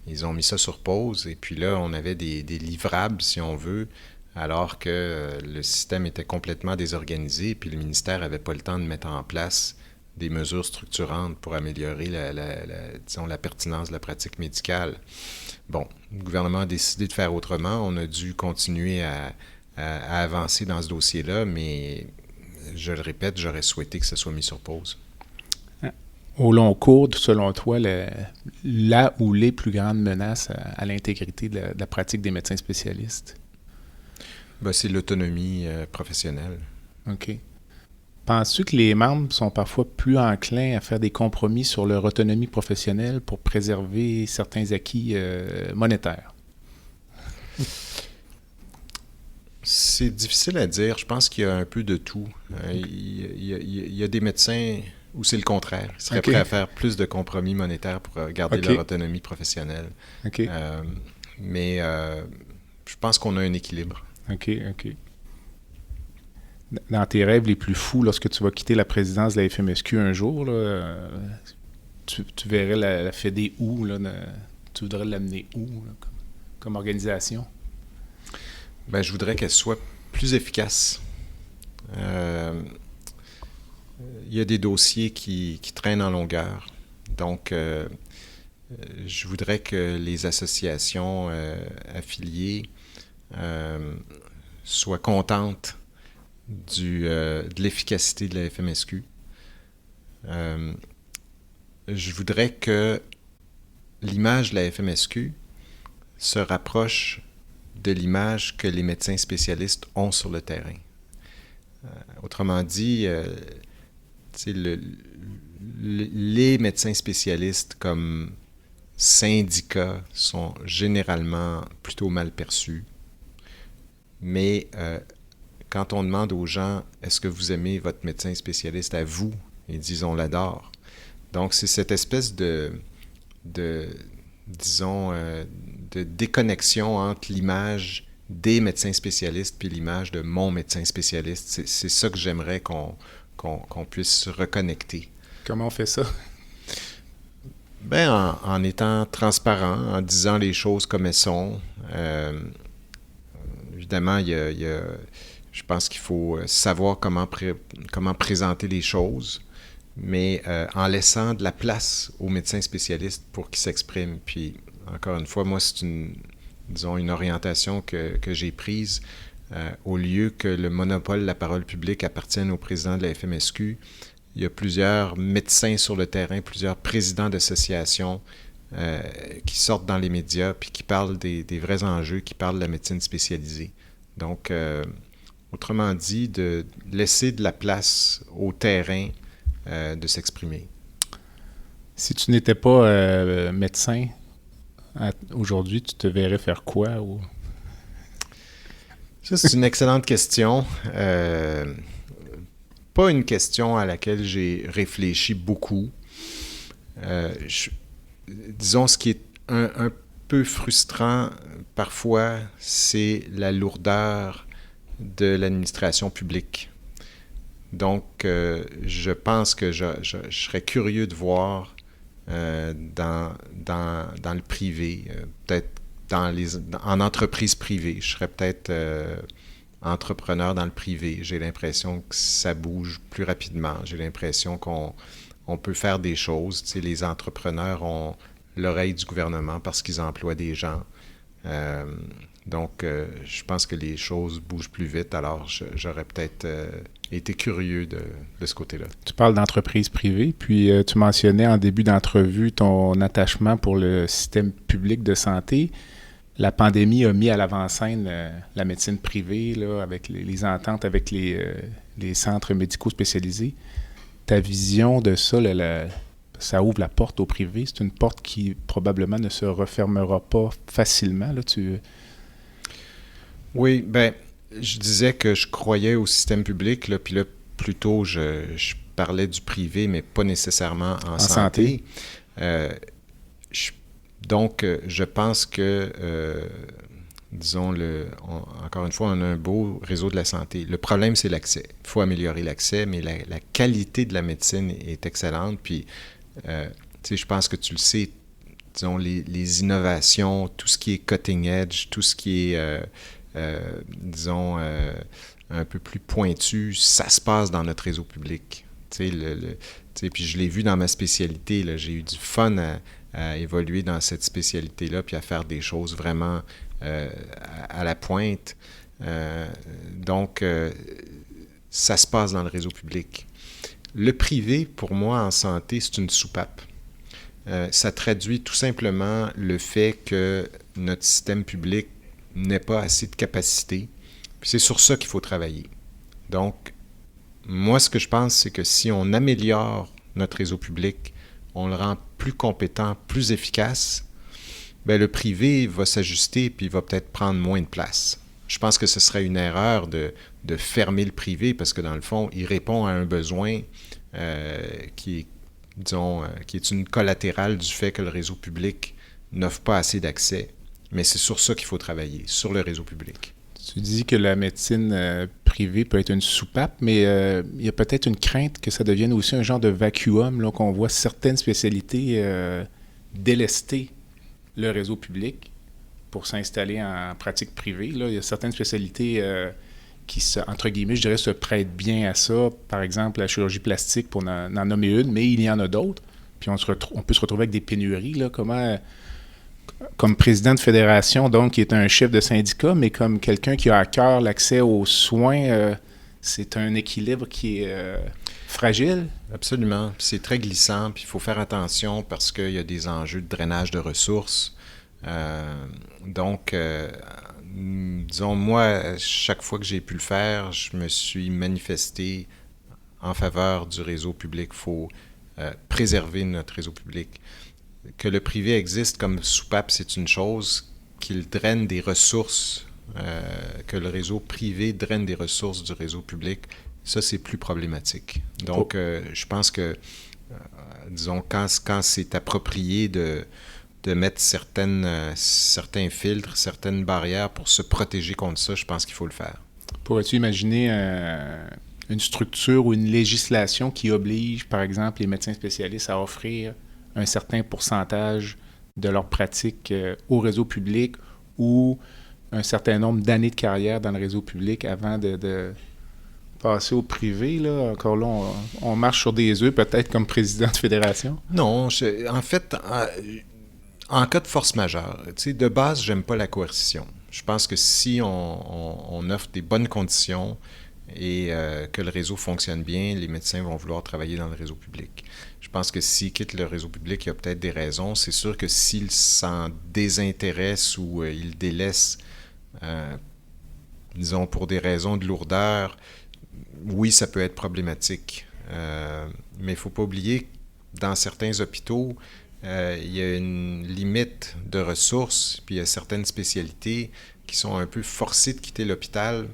Ils ont mis ça sur pause, et puis là, on avait des livrables, si on veut, alors que le système était complètement désorganisé, puis le ministère n'avait pas le temps de mettre en place des mesures structurantes pour améliorer la pertinence de la pratique médicale. Bon, le gouvernement a décidé de faire autrement. On a dû continuer à avancer dans ce dossier-là, mais je le répète, j'aurais souhaité que ça soit mis sur pause. Au long cours, selon toi, la ou les plus grandes menaces à l'intégrité de la pratique des médecins spécialistes? Ben, c'est l'autonomie professionnelle. OK. Penses-tu que les membres sont parfois plus enclins à faire des compromis sur leur autonomie professionnelle pour préserver certains acquis monétaires? C'est difficile à dire. Je pense qu'il y a un peu de tout. Il y a des médecins où c'est le contraire. Ils seraient prêts à faire plus de compromis monétaires pour garder leur autonomie professionnelle. Okay. Mais je pense qu'on a un équilibre. OK. dans tes rêves les plus fous, lorsque tu vas quitter la présidence de la FMSQ un jour, là, tu verrais la Fédé où, là, tu voudrais l'amener où, là, comme organisation? Ben, je voudrais qu'elle soit plus efficace. Il y a des dossiers qui traînent en longueur. Donc, je voudrais que les associations affiliées soient contentes de l'efficacité de la FMSQ. Je voudrais que l'image de la FMSQ se rapproche de l'image que les médecins spécialistes ont sur le terrain. Autrement dit, les médecins spécialistes comme syndicats sont généralement plutôt mal perçus. Mais quand on demande aux gens « Est-ce que vous aimez votre médecin spécialiste à vous? » Ils disent « On l'adore. » Donc, c'est cette espèce de déconnexion entre l'image des médecins spécialistes puis l'image de mon médecin spécialiste. C'est ça que j'aimerais qu'on puisse reconnecter. Comment on fait ça? Ben, en étant transparent, en disant les choses comme elles sont. Évidemment, je pense qu'il faut savoir comment présenter les choses, mais en laissant de la place aux médecins spécialistes pour qu'ils s'expriment. Puis, encore une fois, moi, c'est une orientation que j'ai prise. Au lieu que le monopole de la parole publique appartienne au président de la FMSQ, il y a plusieurs médecins sur le terrain, plusieurs présidents d'associations qui sortent dans les médias puis qui parlent des vrais enjeux, qui parlent de la médecine spécialisée. Donc, autrement dit, de laisser de la place au terrain de s'exprimer. Si tu n'étais pas médecin, aujourd'hui, tu te verrais faire quoi? Ou... Ça, c'est une excellente question. Pas une question à laquelle j'ai réfléchi beaucoup. Disons, ce qui est un peu frustrant parfois, c'est la lourdeur de l'administration publique. Donc, je pense que je serais curieux de voir dans le privé, peut-être en entreprise privée. Je serais peut-être entrepreneur dans le privé. J'ai l'impression que ça bouge plus rapidement. J'ai l'impression qu'on peut faire des choses. Tu sais, les entrepreneurs ont l'oreille du gouvernement parce qu'ils emploient des gens. Donc, je pense que les choses bougent plus vite. Alors, j'aurais peut-être été curieux de ce côté-là. Tu parles d'entreprise privée, puis tu mentionnais en début d'entrevue ton attachement pour le système public de santé. La pandémie a mis à l'avant-scène la médecine privée, là, avec les ententes avec les centres médicaux spécialisés. Ta vision de ça, ça ouvre la porte au privé. C'est une porte qui probablement ne se refermera pas facilement. Là, Oui, bien, je disais que je croyais au système public, là, puis là, plutôt, je parlais du privé, mais pas nécessairement en santé. Donc, je pense que, disons, encore une fois, on a un beau réseau de la santé. Le problème, c'est l'accès. Il faut améliorer l'accès, mais la qualité de la médecine est excellente. Puis, tu sais, je pense que tu le sais, disons, les innovations, tout ce qui est cutting edge, tout ce qui est, disons, un peu plus pointu, ça se passe dans notre réseau public. Tu sais, puis je l'ai vu dans ma spécialité, là, j'ai eu du fun à évoluer dans cette spécialité-là, puis à faire des choses vraiment à la pointe. Donc, ça se passe dans le réseau public. Le privé, pour moi, en santé, c'est une soupape. Ça traduit tout simplement le fait que notre système public n'ait pas assez de capacité. Puis c'est sur ça qu'il faut travailler. Donc, moi, ce que je pense, c'est que si on améliore notre réseau public, on le rend plus compétent, plus efficace, bien, le privé va s'ajuster puis va peut-être prendre moins de place. Je pense que ce serait une erreur de fermer le privé parce que, dans le fond, il répond à un besoin qui est, disons, qui est une collatérale du fait que le réseau public n'offre pas assez d'accès. Mais c'est sur ça qu'il faut travailler, sur le réseau public. Tu dis que la médecine privé peut être une soupape, mais il y a peut-être une crainte que ça devienne aussi un genre de vacuum, là, qu'on voit certaines spécialités délester le réseau public pour s'installer en pratique privée. Là. Il y a certaines spécialités qui, entre guillemets, je dirais, se prêtent bien à ça. Par exemple, la chirurgie plastique, pour en nommer une, mais il y en a d'autres. Puis on peut se retrouver avec des pénuries. Là. Comme président de fédération, donc, qui est un chef de syndicat, mais comme quelqu'un qui a à cœur l'accès aux soins, c'est un équilibre qui est fragile. Absolument. Puis c'est très glissant, puis il faut faire attention parce qu'il y a des enjeux de drainage de ressources. Donc, disons, moi, chaque fois que j'ai pu le faire, je me suis manifesté en faveur du réseau public. Il faut préserver notre réseau public. Que le privé existe comme soupape, c'est une chose. Qu'il draine des ressources, que le réseau privé draine des ressources du réseau public, ça, c'est plus problématique. Donc, je pense que, disons, quand c'est approprié de mettre certains filtres, certaines barrières pour se protéger contre ça, je pense qu'il faut le faire. Pourrais-tu imaginer une structure ou une législation qui oblige, par exemple, les médecins spécialistes à offrir un certain pourcentage de leur pratique au réseau public ou un certain nombre d'années de carrière dans le réseau public avant de passer au privé, là? Encore là, on marche sur des œufs, peut-être, comme président de fédération? Non, en fait, en cas de force majeure, tu sais, de base, j'aime pas la coercition. Je pense que si on offre des bonnes conditions et que le réseau fonctionne bien, les médecins vont vouloir travailler dans le réseau public. Je pense que s'ils quittent le réseau public, il y a peut-être des raisons. C'est sûr que s'ils s'en désintéressent ou ils délaissent, disons, pour des raisons de lourdeur, oui, ça peut être problématique. Mais il ne faut pas oublier que dans certains hôpitaux, il y a une limite de ressources, puis il y a certaines spécialités qui sont un peu forcées de quitter l'hôpital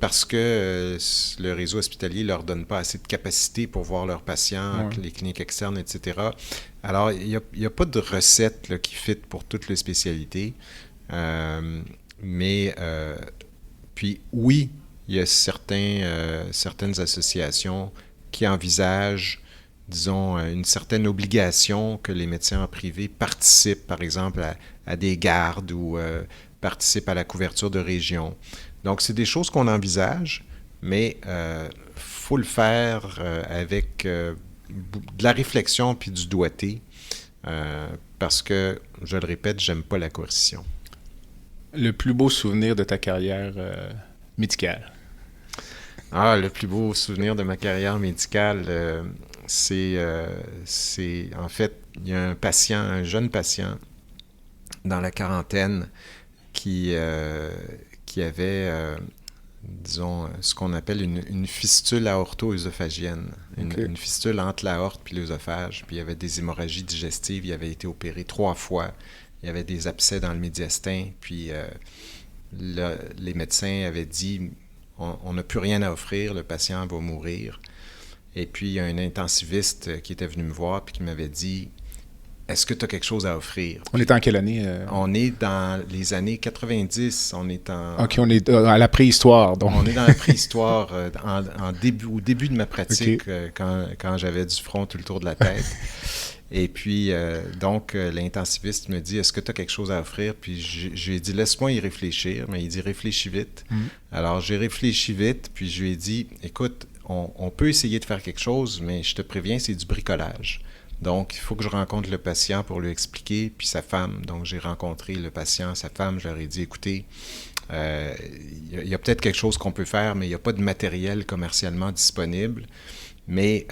parce que le réseau hospitalier ne leur donne pas assez de capacité pour voir leurs patients, les cliniques externes, etc. Alors, il n'y a pas de recette là, qui fit pour toutes les spécialités. Mais, puis oui, il y a certaines associations qui envisagent, disons, une certaine obligation que les médecins en privé participent, par exemple, à des gardes ou participent à la couverture de régions. Donc, c'est des choses qu'on envisage, mais il faut le faire avec de la réflexion puis du doigté, parce que, je le répète, j'aime pas la coercition. Le plus beau souvenir de ta carrière médicale? Le plus beau souvenir de ma carrière médicale, c'est en fait, il y a un jeune patient dans la quarantaine qui avait, disons, ce qu'on appelle une fistule aorto-œsophagienne, une fistule entre l'aorte et l'œsophage, puis il y avait des hémorragies digestives, il avait été opéré 3 fois, il y avait des abcès dans le médiastin, puis les médecins avaient dit on n'a plus rien à offrir, le patient va mourir. Et puis il y a un intensiviste qui était venu me voir puis qui m'avait dit est-ce que tu as quelque chose à offrir? On est en quelle année? On est dans les années 90. On est on est à la préhistoire. Donc. On est dans la préhistoire au début de ma pratique, quand j'avais du front tout le tour de la tête. Et puis, donc, l'intensiviste me dit, est-ce que tu as quelque chose à offrir? Puis, je lui ai dit, laisse-moi y réfléchir. Mais il dit, réfléchis vite. Alors, j'ai réfléchi vite, puis je lui ai dit, écoute, on peut essayer de faire quelque chose, mais je te préviens, c'est du bricolage. Donc, il faut que je rencontre le patient pour lui expliquer, puis sa femme. Donc, j'ai rencontré le patient, sa femme, je leur ai dit, écoutez, il y a peut-être quelque chose qu'on peut faire, mais il n'y a pas de matériel commercialement disponible, mais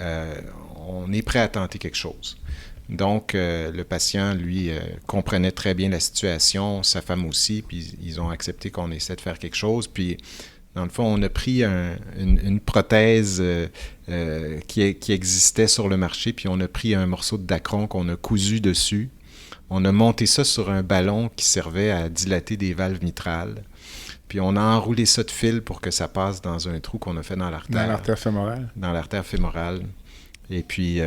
on est prêt à tenter quelque chose. Donc, le patient, lui, comprenait très bien la situation, sa femme aussi, puis ils ont accepté qu'on essaie de faire quelque chose, puis dans le fond, on a pris une prothèse qui existait sur le marché, puis on a pris un morceau de dacron qu'on a cousu dessus. On a monté ça sur un ballon qui servait à dilater des valves mitrales. Puis on a enroulé ça de fil pour que ça passe dans un trou qu'on a fait dans l'artère. Dans l'artère fémorale? Dans l'artère fémorale. Et puis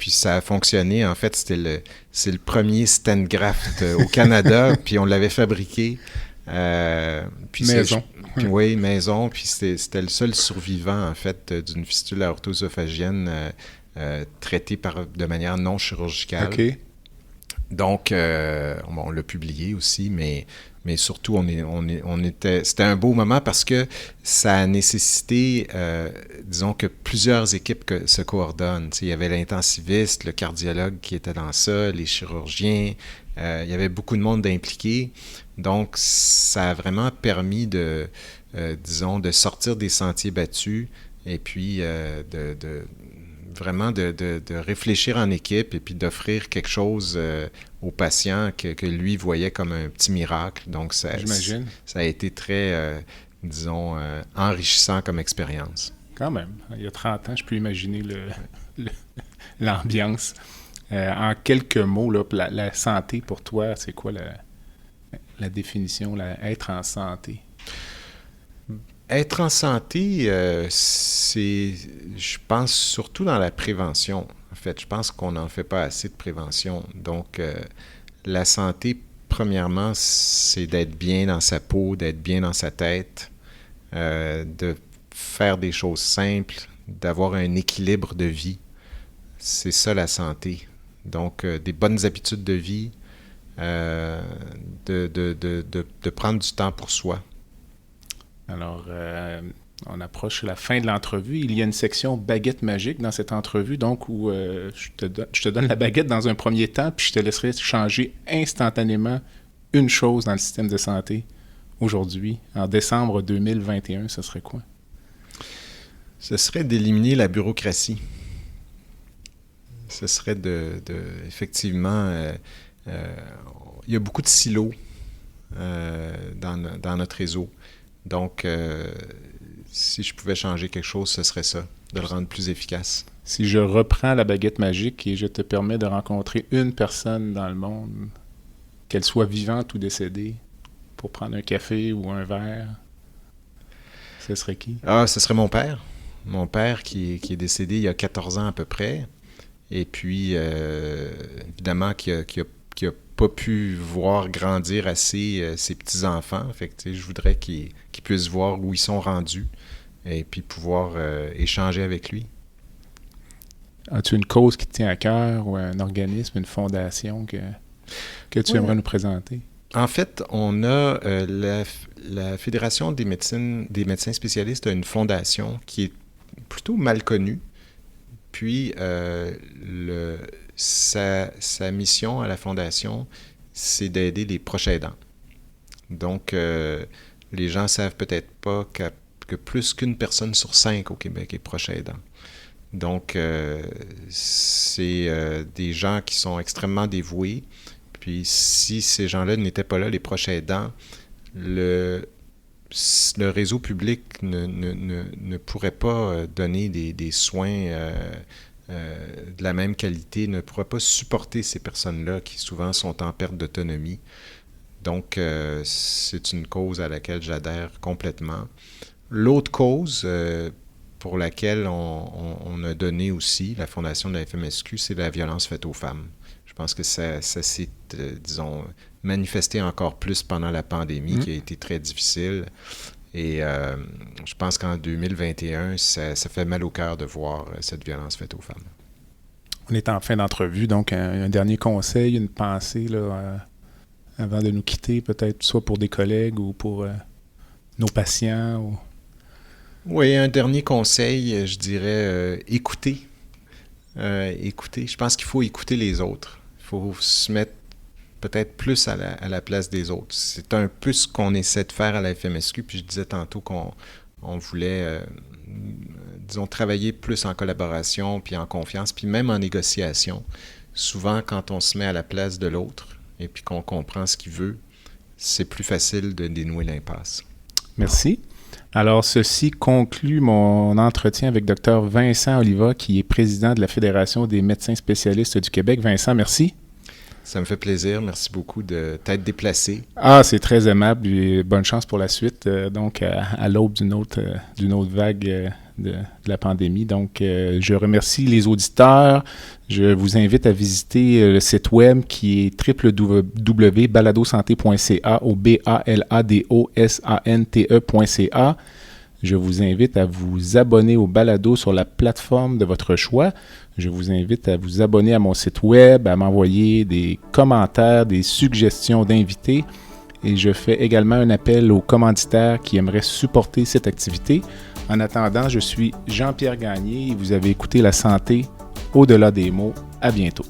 ça a fonctionné. En fait, c'est le premier stent graft au Canada, puis on l'avait fabriqué. Maison. Puis, oui, maison. Puis c'était le seul survivant, en fait, d'une fistule aorto-œsophagienne traitée de manière non chirurgicale. OK. Donc, on l'a publié aussi, mais surtout, c'était un beau moment parce que ça a nécessité, disons que plusieurs équipes se coordonnent. Il y avait l'intensiviste, le cardiologue qui était dans ça, les chirurgiens, il y avait beaucoup de monde impliqué. Donc, ça a vraiment permis disons, de sortir des sentiers battus et puis vraiment de réfléchir en équipe et puis d'offrir quelque chose aux patients que lui voyait comme un petit miracle. Donc, J'imagine. Ça a été très, disons, enrichissant comme expérience. Quand même. Il y a 30 ans, je peux imaginer l'ambiance. En quelques mots, là, la santé pour toi, c'est quoi la définition, être en santé? Être en santé, c'est, je pense, surtout dans la prévention. En fait, je pense qu'on n'en fait pas assez de prévention. Donc, la santé, premièrement, c'est d'être bien dans sa peau, d'être bien dans sa tête, de faire des choses simples, d'avoir un équilibre de vie. C'est ça, la santé. Donc, des bonnes habitudes de vie, de prendre du temps pour soi. Alors, on approche la fin de l'entrevue. Il y a une section baguette magique dans cette entrevue, donc où je te donne la baguette dans un premier temps, puis je te laisserai changer instantanément une chose dans le système de santé aujourd'hui. En décembre 2021, ce serait quoi? Ce serait d'éliminer la bureaucratie. Ce serait effectivement, il y a beaucoup de silos dans notre réseau. Donc, si je pouvais changer quelque chose, ce serait ça, de le rendre plus efficace. Si je reprends la baguette magique et je te permets de rencontrer une personne dans le monde, qu'elle soit vivante ou décédée, pour prendre un café ou un verre, ce serait qui? Ah, ce serait mon père. Mon père qui est décédé il y a 14 ans à peu près. Et puis, évidemment, qui a pas pu voir grandir assez ses petits-enfants. Fait que, je voudrais qu'ils puissent voir où ils sont rendus et puis pouvoir échanger avec lui. As-tu une cause qui te tient à cœur ou un organisme, une fondation que tu aimerais nous présenter? En fait, on a la Fédération des médecins spécialistes a une fondation qui est plutôt mal connue. Puis, sa mission à la Fondation, c'est d'aider les proches aidants. Donc, les gens ne savent peut-être pas que plus qu'une personne sur 5 au Québec est proche aidant. Donc, c'est des gens qui sont extrêmement dévoués. Puis, si ces gens-là n'étaient pas là, les proches aidants, le réseau public ne pourrait pas donner des soins de la même qualité, ne pourrait pas supporter ces personnes-là qui souvent sont en perte d'autonomie. Donc, c'est une cause à laquelle j'adhère complètement. L'autre cause pour laquelle on a donné aussi, la fondation de la FMSQ, c'est la violence faite aux femmes. Je pense que ça s'est, disons, manifesté encore plus pendant la pandémie, qui a été très difficile. Et je pense qu'en 2021, ça fait mal au cœur de voir cette violence faite aux femmes. On est en fin d'entrevue, donc un dernier conseil, une pensée là, avant de nous quitter, peut-être soit pour des collègues ou pour nos patients. Ou... Oui, un dernier conseil, je dirais écouter. Écouter. Je pense qu'il faut écouter les autres. Il faut se mettre peut-être plus à la place des autres. C'est un peu ce qu'on essaie de faire à la FMSQ, puis je disais tantôt qu'on voulait, disons, travailler plus en collaboration, puis en confiance, puis même en négociation. Souvent, quand on se met à la place de l'autre et puis qu'on comprend ce qu'il veut, c'est plus facile de dénouer l'impasse. Merci. Alors, ceci conclut mon entretien avec Dr Vincent Oliva, qui est président de la Fédération des médecins spécialistes du Québec. Vincent, merci. Ça me fait plaisir. Merci beaucoup de t'être déplacé. Ah, c'est très aimable et bonne chance pour la suite. Donc, à l'aube d'une autre vague la pandémie. Donc, je remercie les auditeurs. Je vous invite à visiter le site web qui est www.baladosante.ca ou BALADOSANTE.ca. Je vous invite à vous abonner au balado sur la plateforme de votre choix. Je vous invite à vous abonner à mon site web, à m'envoyer des commentaires, des suggestions d'invités. Et je fais également un appel aux commanditaires qui aimeraient supporter cette activité. En attendant, je suis Jean-Pierre Gagné et vous avez écouté La santé au-delà des mots. À bientôt.